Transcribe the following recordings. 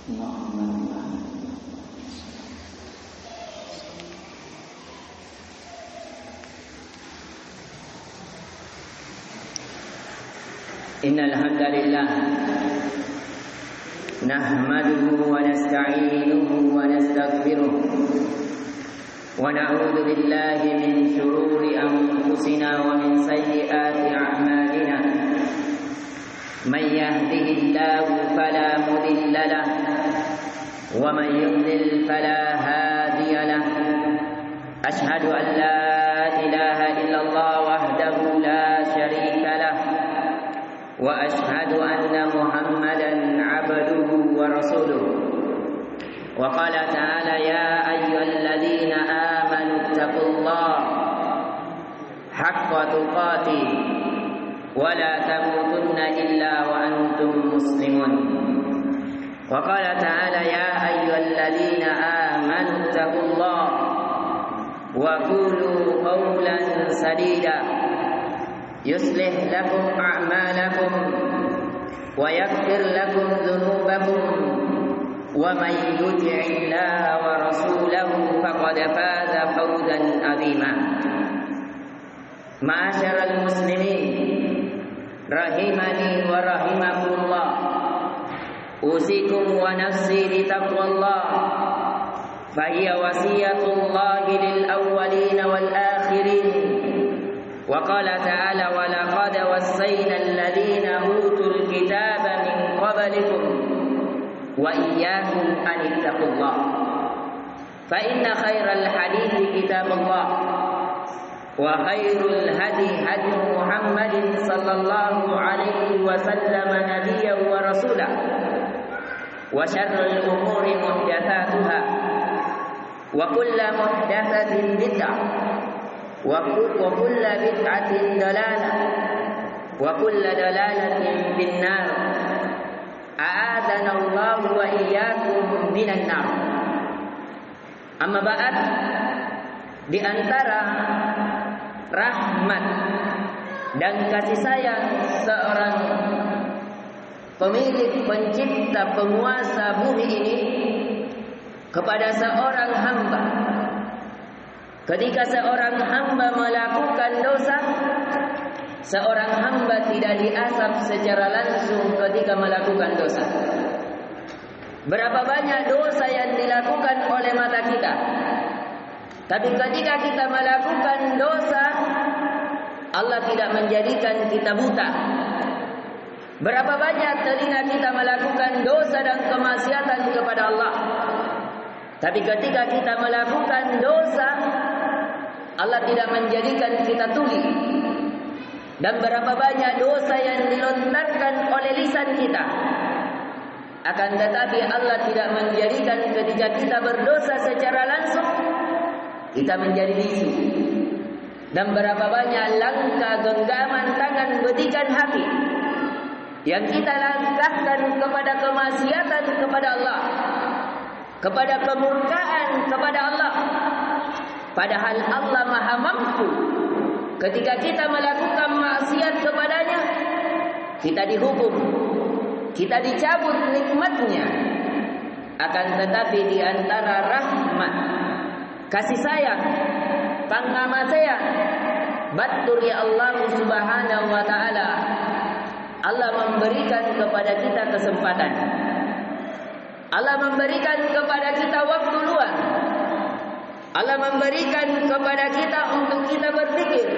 Innal hamdalillah nahmaduhu wa nasta'inuhu wa nastaghfiruh wa na'udzu billahi min shururi anfusina wa min sayyiati a'malina man yahdihillahu fala mudilla lahu wa man yudlil fala hadiya lahu ashhadu an la ilaha illallah wahdahu la syarika lahu وأشهد أن محمدا عبده ورسوله وقال تعالى يا أيها الذين آمنوا اتقوا الله حق تقاته ولا تموتن إلا وأنتم مسلمون وقال تعالى يا أيها الذين آمنوا اتقوا الله وقولوا قولا سديدا يصلح لكم أعمالكم ويغفر لكم ذنوبكم ومن يطع الله ورسوله فقد فاز فوزا عظيما معاشر المسلمين رحمني ورحمكم الله أوصيكم ونفسي بتقوى الله فهي وصية الله للأولين والآخرين وقال تعالى ولقد وصينا الذين أوتوا الكتاب من قبلكم وإياكم أن اتقوا الله فإن خير الحديث كتاب الله وخير الهدي هدي محمد صلى الله عليه وسلم نبيا ورسولا وشر الأمور محدثاتها وكل محدثة بدعة وكل بدعة ضلالة وكل ضلالة في النار أعاذنا الله وإياكم من النار. Amma ba'd, di antara rahmat dan kasih sayang seorang pemilik, pencipta, penguasa bumi ini kepada seorang hamba. Ketika seorang hamba melakukan dosa, seorang hamba tidak diazab secara langsung ketika melakukan dosa. Berapa banyak dosa yang dilakukan oleh mata kita, tapi ketika kita melakukan dosa, Allah tidak menjadikan kita buta. Berapa banyak telinga kita melakukan dosa dan kemaksiatan kepada Allah, tapi ketika kita melakukan dosa, Allah tidak menjadikan kita tuli. Dan berapa banyak dosa yang dilontarkan oleh lisan kita, akan tetapi Allah tidak menjadikan ketika kita berdosa secara langsung kita menjadi bisu. Dan berapa banyak langkah genggaman tangan bedikan hati yang kita langkahkan kepada kemaksiatan kepada Allah, kepada kemurkaan kepada Allah, padahal Allah Maha Mampu. Ketika kita melakukan maksiat kepadanya, kita dihukum, kita dicabut nikmatnya. Akan tetapi di antara rahmat, kasih sayang, pangkamasaya, batur ya Allah Subhanahu wa taala, Allah memberikan kepada kita kesempatan. Allah memberikan kepada kita waktu luang. Allah memberikan kepada kita untuk kita berpikir,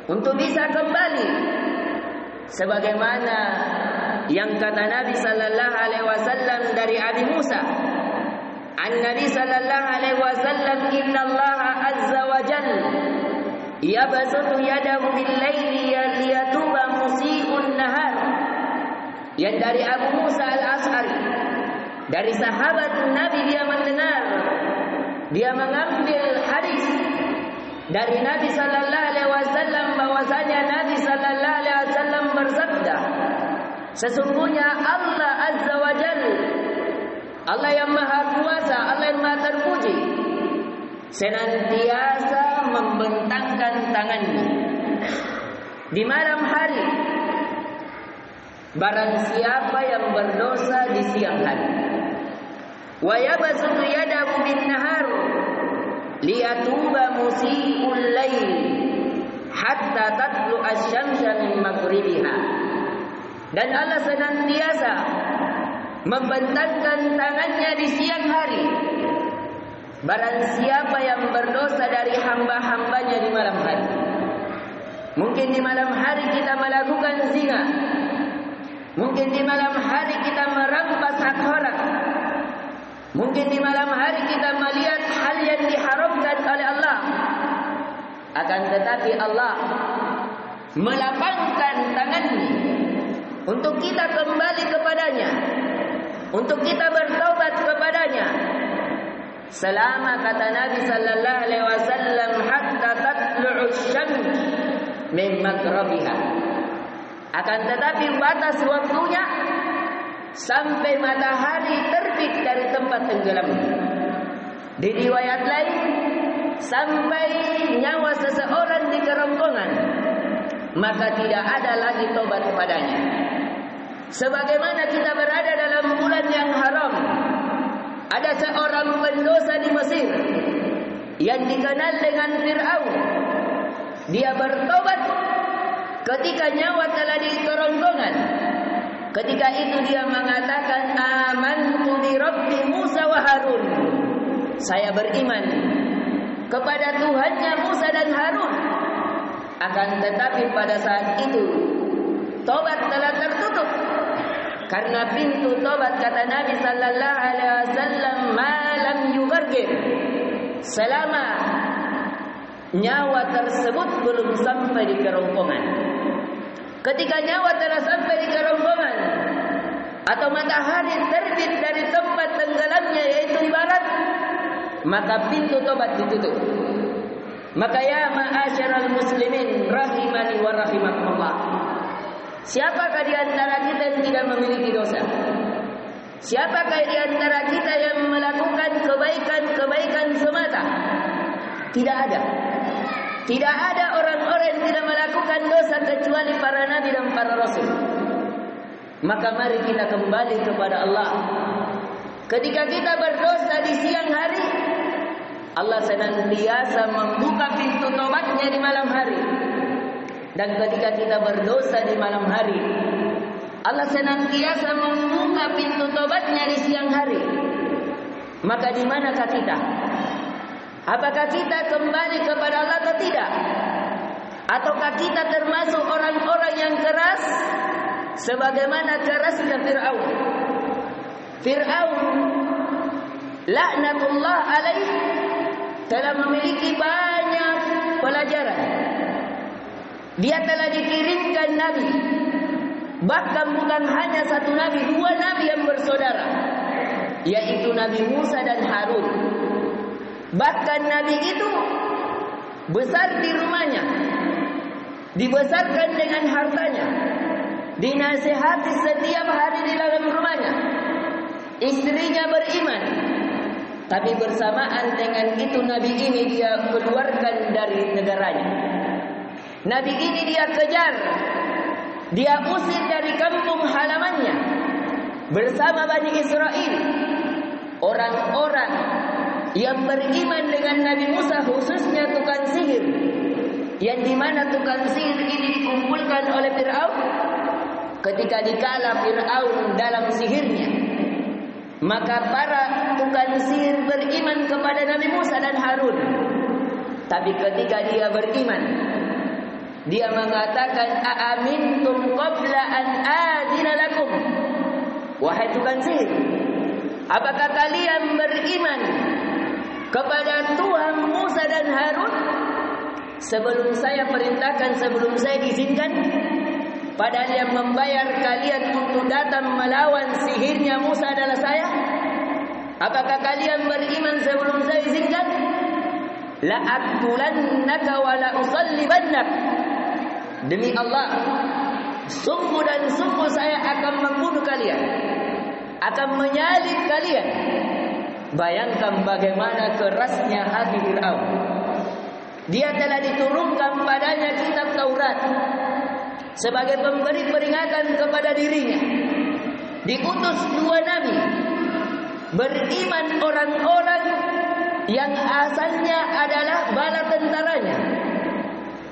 untuk bisa kembali sebagaimana yang kata Nabi sallallahu alaihi wasallam dari Abi Musa. An-Nabi sallallahu alaihi wasallam, innallaha azza wa jalla yabsutu yadahu bil-laili liyatuba musii'un nahar. Yang dari Abu Musa al-Asy'ari, dari sahabat Nabi, dia mendengar, dia mengambil hadis dari Nabi sallallahu alaihi wasallam bahwasanya Nabi sallallahu alaihi wasallam bersabda, sesungguhnya Allah azza wa jalla, Allah yang maha kuasa, Allah yang maha terpuji, senantiasa membentangkan tangannya di malam hari barang siapa yang berdosa di siang hari. wa yabsutu yadahu bin-nahar liyatuba musii'ul lail hatta tatlu asy-syamsu min maghribiha. Dan Allah senantiasa membentangkan tangannya di siang hari barang siapa yang berdosa dari hamba-hambanya di malam hari. Mungkin di malam hari kita melakukan zina, mungkin di malam hari kita merampas hak orang, mungkin di malam hari kita melihat hal yang diharamkan oleh Allah. Akan tetapi Allah melapangkan tangannya untuk kita kembali kepadanya, untuk kita bertaubat kepadanya. Selama kata Nabi sallallahu alaihi wasallam hatta tatlu'u asy-syams min maghribiha. Akan tetapi batas waktunya sampai matahari terbit dari tempat tenggelam. Di riwayat lain sampai nyawa seseorang di kerongkongan, maka tidak ada lagi tobat kepadanya. Sebagaimana kita berada dalam bulan yang haram, ada seorang pendosa di Mesir yang dikenal dengan Fir'aun. Dia bertobat ketika nyawa telah di kerongkongan. Ketika itu dia mengatakan, amantu bi Rabbi Musa wa Harun. Saya beriman kepada Tuhannya Musa dan Harun. Akan tetapi pada saat itu tobat telah tertutup. Karena pintu tobat kata Nabi sallallahu alaihi wasallam malam yugargir, selama nyawa tersebut belum sampai di kerongkongan. Ketika nyawa telah sampai di kerongkongan atau matahari terbit dari tempat tenggelamnya yaitu di barat, maka pintu tobat ditutup. Maka ya ma'asyiral muslimin rahimani wa rahimakumullah, siapakah di antara kita yang tidak memiliki dosa? Siapakah di antara kita yang melakukan kebaikan-kebaikan semata? Tidak ada. Tidak ada orang-orang yang tidak melakukan dosa kecuali para nabi dan para rasul. Maka mari kita kembali kepada Allah. Ketika kita berdosa di siang hari, Allah senantiasa membuka pintu tobatnya di malam hari. Dan ketika kita berdosa di malam hari, Allah senantiasa membuka pintu tobatnya di siang hari. Maka di manakah kita? Apakah kita kembali kepada Allah atau tidak? Ataukah kita termasuk orang-orang yang keras sebagaimana kerasnya Fir'aun? Fir'aun laknatullah alaih telah memiliki banyak pelajaran. Dia telah dikirimkan nabi, bahkan bukan hanya satu nabi, dua nabi yang bersaudara, yaitu Nabi Musa dan Harun. Bahkan nabi itu besar di rumahnya, dibesarkan dengan hartanya, dinasihati setiap hari di dalam rumahnya. Istrinya beriman, tapi bersamaan dengan itu nabi ini dia keluarkan dari negaranya. Nabi ini dia kejar, dia usir dari kampung halamannya bersama Bani Israel. Orang-orang yang beriman dengan Nabi Musa, khususnya tukang sihir, yang dimana tukang sihir ini dikumpulkan oleh Fir'aun. Ketika dikala Fir'aun dalam sihirnya, maka para tukang sihir beriman kepada Nabi Musa dan Harun. Tapi ketika dia beriman, dia mengatakan, a'amintum qabla an adzina lakum. Wahai tukang sihir, apakah kalian beriman kepada Tuhan Musa dan Harun sebelum saya perintahkan, sebelum saya izinkan? Padahal yang membayar kalian untuk datang melawan sihirnya Musa adalah saya. Apakah kalian beriman sebelum saya izinkan? La'aqtulannaka wa la'usallibannak. Demi Allah, sungguh dan sungguh saya akan membunuh kalian, akan menyalib kalian. Bayangkan bagaimana kerasnya hati Fir'aun. Dia telah diturunkan padanya kitab Taurat sebagai pemberi peringatan kepada dirinya. Diutus dua nabi, beriman orang-orang yang asalnya adalah bala tentaranya,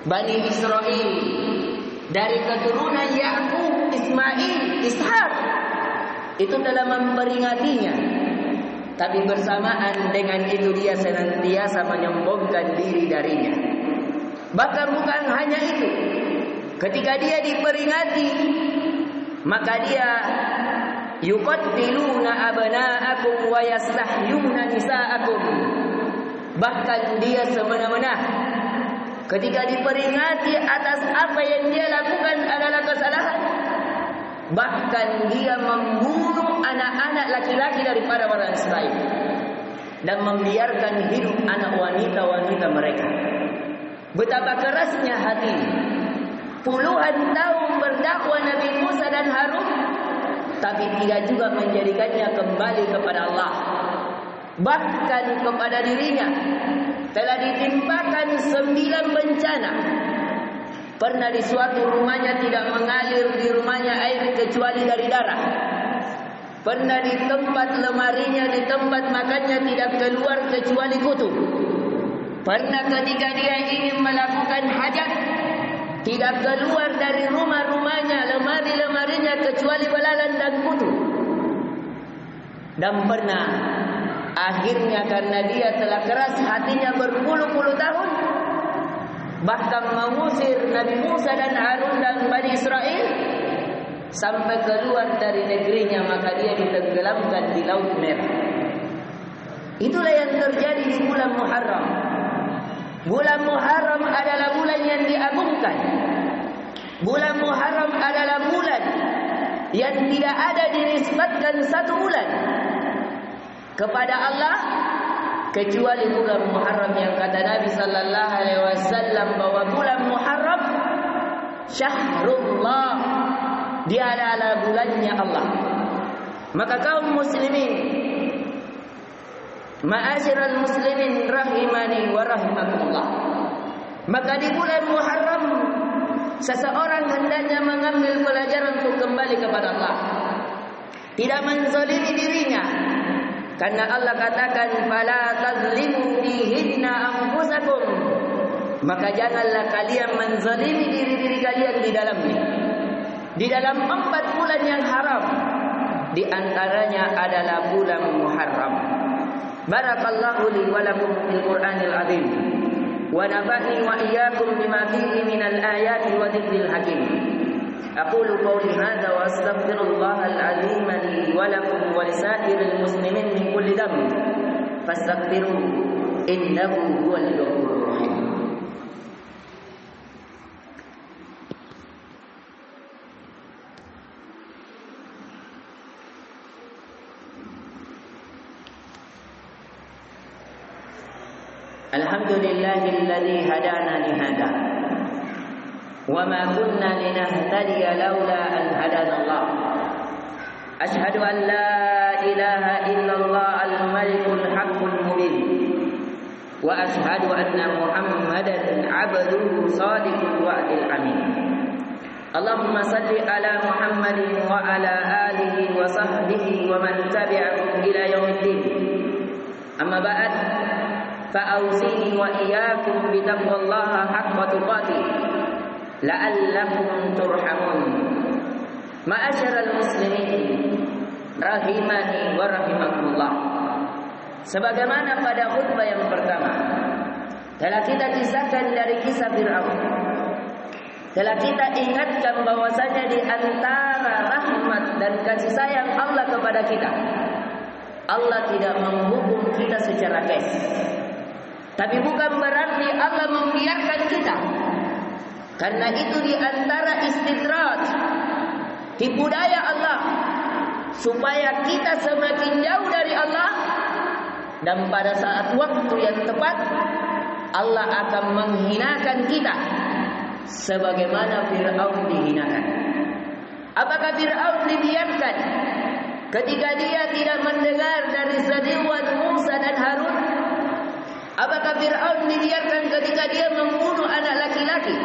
Bani Israel, dari keturunan Yakub, Ismail, Ishak. Itu telah memperingatinya. Tapi bersamaan dengan itu dia senantiasa menyombongkan diri darinya. Bahkan bukan hanya itu, ketika dia diperingati, maka dia yuqattiluna abna'akum wa yastahyuna nisa'akum. Bahkan dia semena-mena ketika diperingati atas apa yang dia lakukan adalah kesalahan, bahkan dia membunuh anak-anak laki-laki daripada orang Israel dan membiarkan hidup anak wanita-wanita mereka. Betapa kerasnya hati. Puluhan tahun berdakwah Nabi Musa dan Harun, tapi tidak juga menjadikannya kembali kepada Allah. Bahkan kepada dirinya telah ditimpakan 9 bencana. Pernah di suatu rumahnya tidak mengalir di rumahnya air kecuali dari darah. Pernah di tempat lemarinya, di tempat makannya tidak keluar kecuali kutu. Pernah ketika dia ingin melakukan hajat, tidak keluar dari rumah-rumahnya, lemari-lemarinya kecuali belalang dan kutu. Dan pernah akhirnya karena dia telah keras hatinya berpuluh-puluh tahun, bahkan mengusir Nabi Musa dan Harun dan Bani Israel sampai keluar dari negerinya, maka dia ditenggelamkan di Laut Merah. Itulah yang terjadi di bulan Muharram. Bulan Muharram adalah bulan yang diagungkan. Bulan Muharram adalah bulan yang tidak ada dinisbatkan satu bulan kepada Allah kecuali bulan Muharram, yang kata Nabi sallallahu alaihi wasallam bahwa bulan Muharram syahrullah, dia adalah bulannya Allah. Maka kaum muslimin, ma'asyiral muslimin rahimani wa rahimakumullah, maka di bulan Muharram seseorang hendaknya mengambil pelajaran untuk kembali kepada Allah, tidak menzalimi dirinya. Karena Allah katakan fala tazlimu fihinna anfusakum, maka janganlah kalian menzalimi diri-diri kalian di dalamnya. Di dalam 4 bulan yang haram, di antaranya adalah bulan Muharram. Barakallahu li wa lakum fil Qur'anil azim wa nafa'ni wa iyyakum bima fihi minal ayati wa dzikril hakim. أقول قولي هذا وأستغفر الله العظيم لي ولكم ولسائر المسلمين من كل ذنب فاستغفروه إنه هو الغفور الرحيم. الحمد لله الذي هدانا لهذا وما كنا لنهتدي لولا أن هدانا الله. أشهد أن لا إله إلا الله الملك الحق المبين وأشهد أن محمدا عبده صادق الوعد الأمين. اللهم صل على محمد وعلى آله وصحبه ومن تبعهم إلى يوم الدين. أما بعد فأوصيني وإياكم بتقوى الله حق تقاته la'allakum turhamun. Ma'asyiral muslimin rahimani wa rahimakumullah. Sebagaimana pada khutbah yang pertama telah kita kisahkan dari kisah Fir'aun, telah kita ingatkan bahwasanya di antara rahmat dan kasih sayang Allah kepada kita, Allah tidak menghukum kita secara kes. Tapi bukan berarti Allah membiarkan kita. Karena itu di antara istidraj, tipu daya Allah supaya kita semakin jauh dari Allah, dan pada saat waktu yang tepat Allah akan menghinakan kita sebagaimana Fir'aun dihinakan. Apakah Fir'aun dibiarkan ketika dia tidak mendengar dari seruan Musa dan Harun? Apakah Fir'aun dibiarkan ketika dia membunuh anak laki-laki?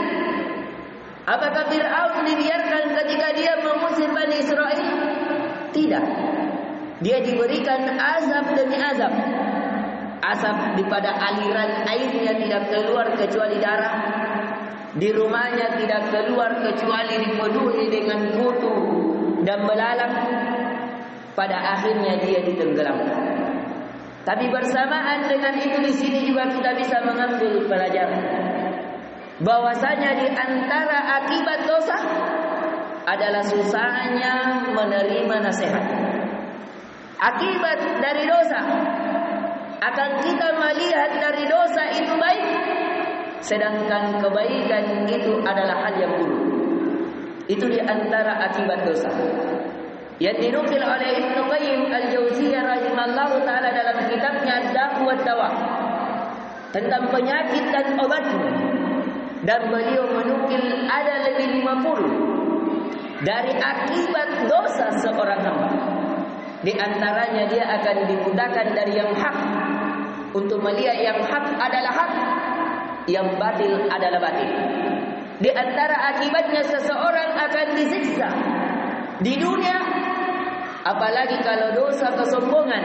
Apakah Fir'aun dibiarkan ketika dia mengusir Bani Israel? Tidak. dia diberikan azab demi azab. Azab daripada aliran airnya tidak keluar kecuali darah. Di rumahnya tidak keluar kecuali dipenuhi dengan kutu dan belalang. Pada akhirnya dia ditenggelamkan. Tapi bersamaan dengan itu di sini juga kita bisa mengambil pelajaran bahwasanya di antara akibat dosa adalah susahnya menerima nasihat. Akibat dari dosa akan kita melihat dari dosa itu baik, sedangkan kebaikan itu adalah hal yang buruk. Itu di antara akibat dosa yang dinukil oleh Ibnu Qayyim Al-Jauziyah rahimahullahu taala dalam kitabnya Ad-Da' wa Dawa tentang penyakit dan obatnya, dan beliau menukil ada lebih 50 dari akibat dosa seorang hamba. Di antaranya dia akan dimudahkan dari yang hak untuk melihat yang hak adalah hak, yang batil adalah batil. Di antara akibatnya seseorang akan disiksa di dunia, apalagi kalau dosa kesombongan,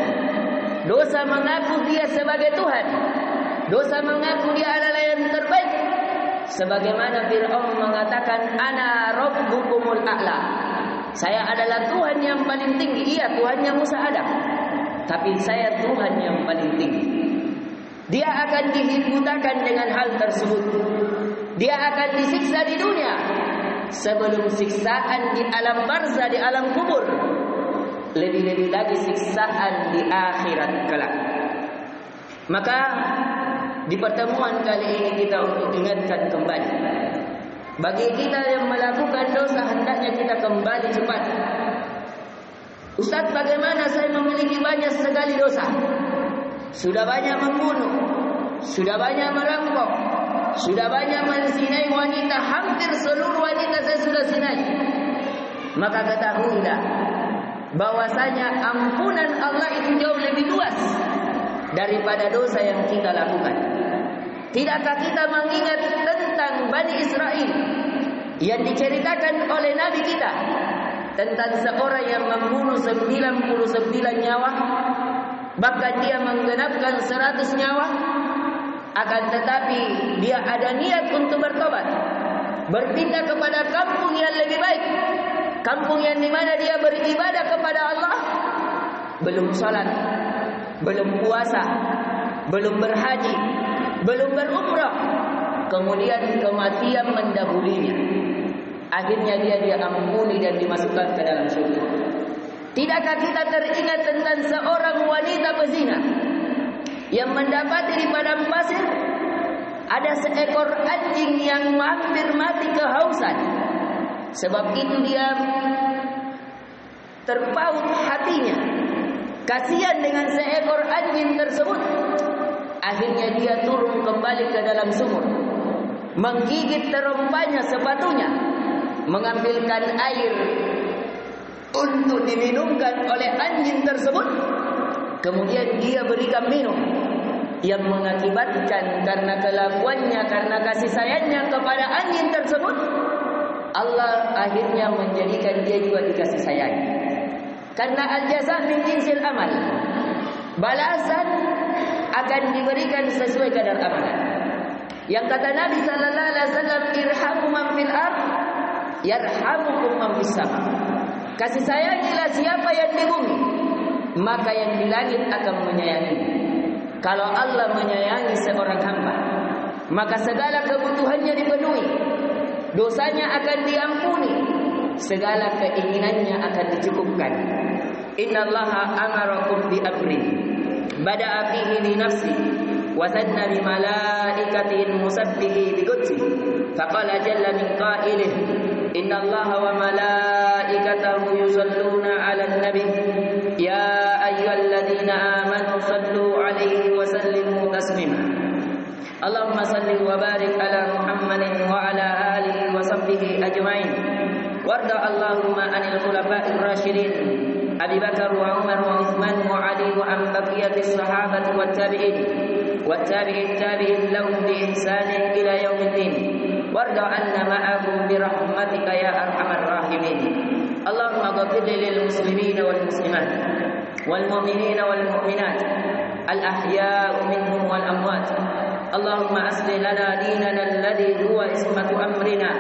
dosa mengaku dia sebagai Tuhan, dosa mengaku dia adalah yang terbaik. Sebagaimana Fir'aun mengatakan, Ana Rabbukumul A'la, saya adalah Tuhan yang paling tinggi. Iya, Tuhannya Musa Adam, tapi saya Tuhan yang paling tinggi. Dia akan dihibutakan dengan hal tersebut. Dia akan disiksa di dunia sebelum siksaan di alam barzah, di alam kubur. Lebih-lebih lagi siksaan di akhirat kelak. Maka di pertemuan kali ini kita untuk ingatkan kembali, bagi kita yang melakukan dosa hendaknya kita kembali cepat. Ustaz, bagaimana saya memiliki banyak sekali dosa? Sudah banyak membunuh, sudah banyak merampok, sudah banyak menzinai wanita, hampir seluruh wanita saya sudah zinai. Maka ketahuilah bahwasanya ampunan Allah itu jauh lebih luas daripada dosa yang kita lakukan. Tidakkah kita mengingat tentang Bani Israel yang diceritakan oleh Nabi kita tentang seorang yang membunuh 99 nyawa, bahkan dia menggenapkan 100 nyawa, akan tetapi dia ada niat untuk bertobat, berpindah kepada kampung yang lebih baik, kampung yang dimana dia beribadah kepada Allah, belum salat, belum puasa, belum berhaji, belum berumrah, kemudian kematian mendahulinya. Akhirnya dia diampuni dan dimasukkan ke dalam surga. Tidakkah kita teringat tentang seorang wanita pezina yang mendapati di padang pasir ada seekor anjing yang hampir mati kehausan. Sebab itu dia terpaut hatinya, kasihan dengan seekor anjing tersebut. Akhirnya dia turun kembali ke dalam sumur, menggigit terompanya sepatunya, mengambilkan air untuk diminumkan oleh anjing tersebut. Kemudian dia berikan minum, yang mengakibatkan karena kelakuannya, karena kasih sayangnya kepada anjing tersebut, Allah akhirnya menjadikan dia juga dikasih sayang. Karena al-jaza' min jinsil amal, balasan akan diberikan sesuai kadar amalan. Yang kata Nabi sallallahu alaihi wasallam, irhamu man fil ard yarhamukum man fis sama. Kasih sayangilah siapa yang di bumi, maka yang di langit akan menyayangi. Kalau Allah menyayangi seorang hamba, maka segala kebutuhannya dipenuhi, dosanya akan diampuni, segala keinginannya akan dicukupkan. Innallaha amarakum bi amrin bada'a fihi li nafsi wa sanna bi malaikatihi musabbihi bi qudsi faqala jalla min qailih innallaha wa malaikatahu yusalluna 'alan nabi ya ayyuhalladzina amanu sallu 'alaihi wa sallimu taslima. Allahumma salli wa barik ala Muhammadin wa ala alihi wa sahbihi ajma'in. Warda Allahumma anil khulafa'ir rasyidin Abi Bakar wa Umar wa Uthman wa Ali wa an baqiyatis sahabati wat tabi'in wat tabi'in lahum bi ihsanin ila yaumiddin. Warda anna ma'ahum bi rahmatika ya arhamar rahimin. Allahumma ghfir lil muslimin wal muslimat والمؤمنين والمؤمنات الأحياء منهم والأموات. اللهم أصلح لنا ديننا الذي هو عصمة أمرنا،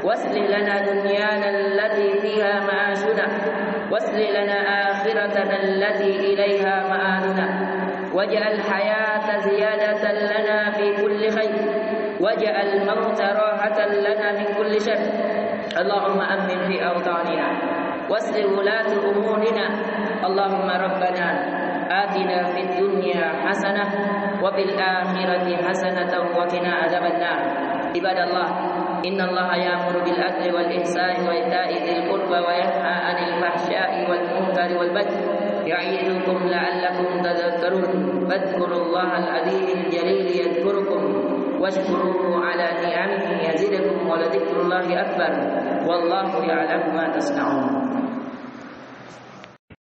واصلح لنا دنيانا التي فيها معاشنا، واصلح لنا آخرتنا التي إليها مآلنا، واجعل الحياة زيادة لنا في كل خير، واجعل الموت راحة لنا من كل شر. اللهم أمن في أوطاننا واصلح ولاة أمورنا. اللهم ربنا آتنا في الدنيا حسنة وفي الآخرة حسنة وقنا عذاب النار. عباد الله، إن الله يأمر بالعدل والإحسان وإيتاء ذي القربى وينهى عن الفحشاء والمنكر والبغي يعظكم لعلكم تذكرون. فاذكروا الله العظيم الجليل يذكركم واشكروه على نعمه يزدكم ولذكر الله أكبر والله يعلم ما تصنعون.